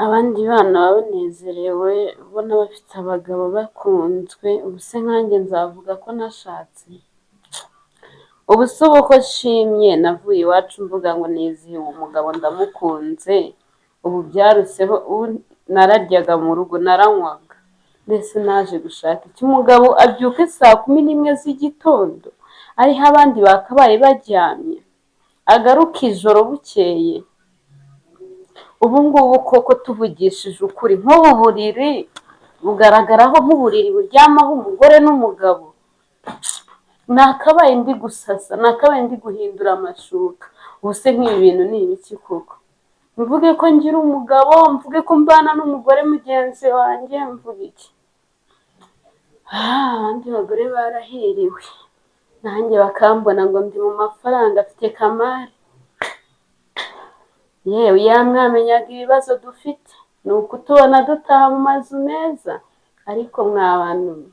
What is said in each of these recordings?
abandi bana baba banezerewe ubona bafite abagabo bakunzwe, ubu se nkanjye nzavuga ko nashatse? Ubu se ubu ko nshimye navuye iwacu mvuga ngo nizihiwe umugabo ndamukunze, ubu byaruseho, ubu nararyaga mu rugo naranywaga, mbese naje gushaka iki? Umugabo abyuke saa kumi n'imwe z'igitondo ariho abandi bakabaye baryamye, agaruka ijoro bukeye. Ubu ngubu koko tuvugishije ukuri, nk'ubu buriri bugaragaraho nk'uburiri buryamaho umugore n'umugabo, nakabaye ndi gusasa, nakabaye ndi guhindura amashuka. Ubu se nk'ibi bintu ni ibiki koko? Mvuge ko ngira umugabo, mvuge ko mbana n'umugore mugenzi wanjye, mvuge iki? Abandi bagore barahiriwe, nanjye bakambona ngo ndi mu mafaranga afite kamari. Yewe yamwamenyaga ibibazo dufite, ni ukutubona dutaha mu mazu meza, ariko mwabantu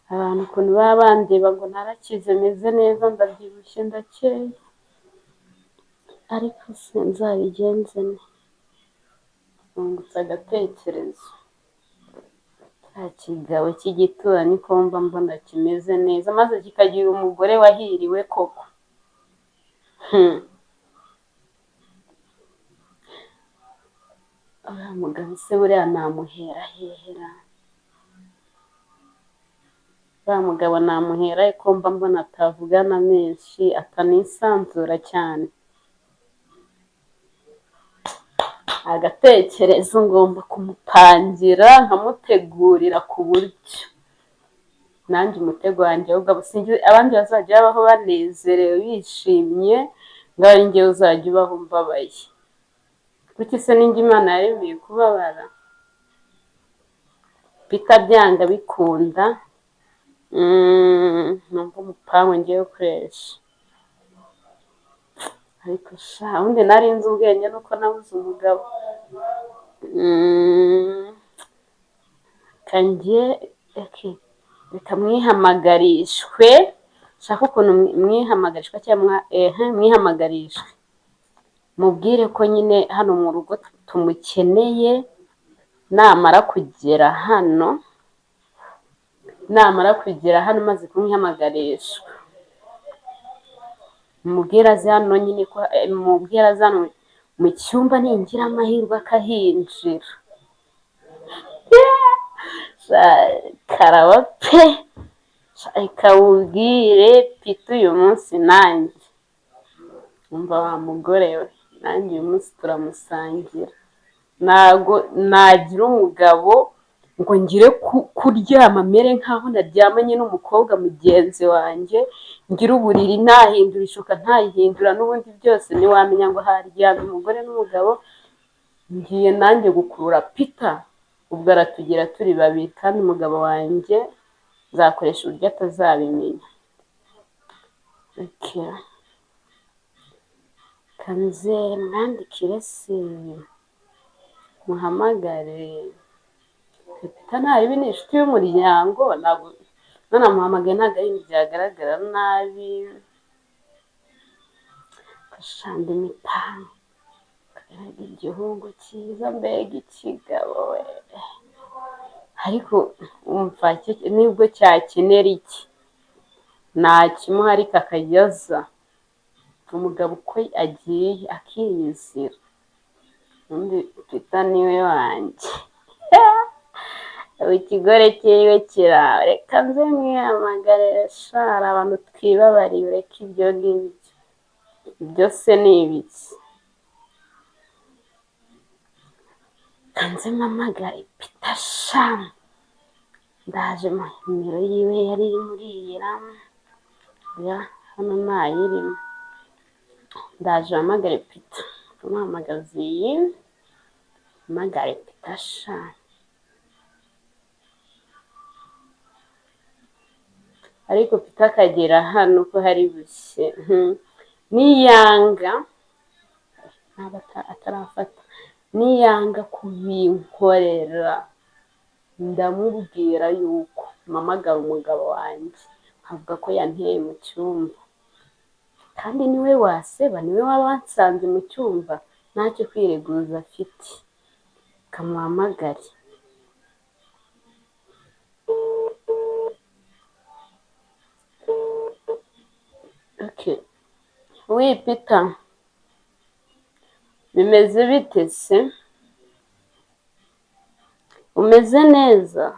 abantu ukuntu baba bandeba ngo narakize meze neza ndabyibushye ndakeye, ariko se nzabigenze nte? Nungutse agatekerezo, cya kigabo cy'igituranyi ko mba mbona kimeze neza maze kikagira umugore wahiriwe koko. Uriya mugabo se buriya namuhera hehera? Uriya mugabo namuhera ko mba mbona atavugana menshi, atanisanzura cyane. Agatekerezo ngomba kumupangira nkamutegurira ku buryo nanjye umutego wanjye ahubwo abandi bazajya babaho banezerewe bishimye, ngo ari njyewe uzajya ubaho mbabaye. Kuki se ninjye Imana yaremeye kubabara? Bitabyanga bikunda numva umupangu ngiye gukoresha, ariko sha ubundi nari nzi ubwenge nuko nabuze umugabo. Reka mwihamagarishwe, shaka ukuntu mwihamagarishwa cyangwa mwihamagarishwe, mubwire ko nyine hano mu rugo tumukeneye. Namara kugera hano maze kumwihamagarishwa, mubwire aze hano nyine, mubwire aze hano mu cyumba ningira amahirwe akahinjira. Karaba pe, reka wubwire Pita uyu munsi nanjye, umva wa mugore we, nanjye uyu munsi turamusangira. Ntago nagira umugabo ngo ngire kuryama mere nkaho naryamanye n'umukobwa mugenzi wanjye, ngira uburiri ntahindura ishuka ntayihindura, n'ubundi byose ntiwamenya ngo haryamye umugore n'umugabo. Ngiye nanjye gukurura Pita, ubwo aratugira turi babiri, kandi umugabo wanjye nzakoresha uburyo atazabimenya. Kanze mwandikire se muhamagare Pita, ntaribi ni inshuti y'umuryango, ntabwo nanamuhamagaye ntabwo ari ibintu byagaragara nabi. Gashanda imipango, mbega igihugu cyiza, mbega ikigabo we. Ariko umva nibwo cyakenera iki? Ntakimuha ariko akajyaza umugabo uko agiye akiyizira, undi Pita niwe wanjye. Ikigore cyiwe kirawe, reka nze mwihamagare sha, hari abantu twibabariye, ureke ibyo ngibyo. Ibyo se ni ibiki? Kanze mpamagare Pita sha, ndaje mu nimero yiwe yari iri muri iyi ramu, hano ntayirimo. Ndaje mpamagare Pita, tumuhamagaze iyi, mpamagare Pita sha. Ariko Pita akagera hano ko hari bushye, niyanga ntabwo atarafata, niyanga kubinkorera ndamubwira yuko mpamagara umugabo wanjye, avuga ko yanteye mu cyumba. kandi niwe waseba, niwe waba wansanze mu cyumba, ntacyo kwireguza afite, kamuhamagare. Okay. Oui, Peter, bimeze bite se? Umeze neza?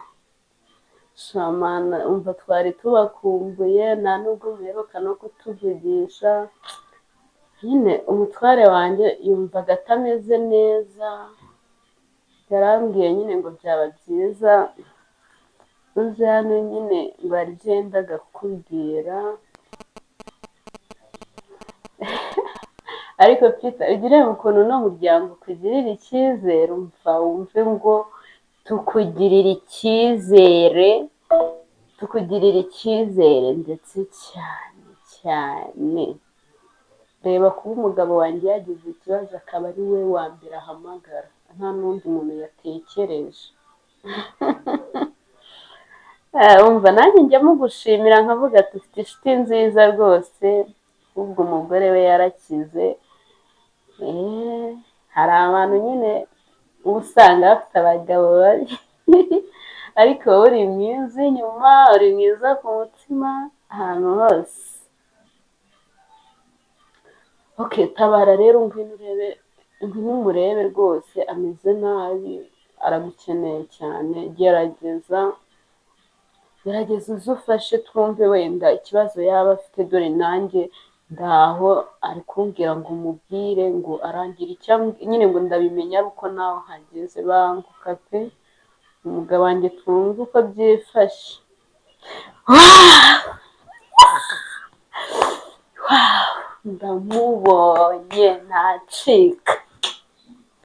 Shamana, umva twari tubakumbuye, nta nubwo muheruka no kutuvugisha. Nyine umutware wanjye yumvaga atameze neza, yarambwiye nyine ngo byaba byiza uze hano nyine ngo arigendaga kukubwira. Ariko Peter, ugire ukuntu uno muryango ukugirira icyizere, umva wumve ngo tukugirira icyizere, tukugirira icyizere ndetse cyane cyane. Reba kuba umugabo wanjye yagize ikibazo akaba ari we wa mbere ahamagara, nta n'undi muntu yatekereje. Umva nanjye njya mugushimira nkavuga ati ufite inshuti nziza rwose, ubwo umugore we yarakize. Hari abantu nyine uba usanga bafite abagabo babi ariko wowe uri mwiza inyuma, uri mwiza ku mutima, ahantu hose. Okay, tabara rero ngwino urebe, ngwino umurebe rwose ameze nabi, aragukeneye cyane. Gerageza uze ufashe twumve wenda ikibazo yaba afite, dore nanjye ndaho ari kumbwira ngo umubwire ngo arangira icyo nyine ngo ndabimenya ari uko nawe hageze. Banguka pe umugabo wanjye twumve uko byifashe. Ndamubonye ntacika.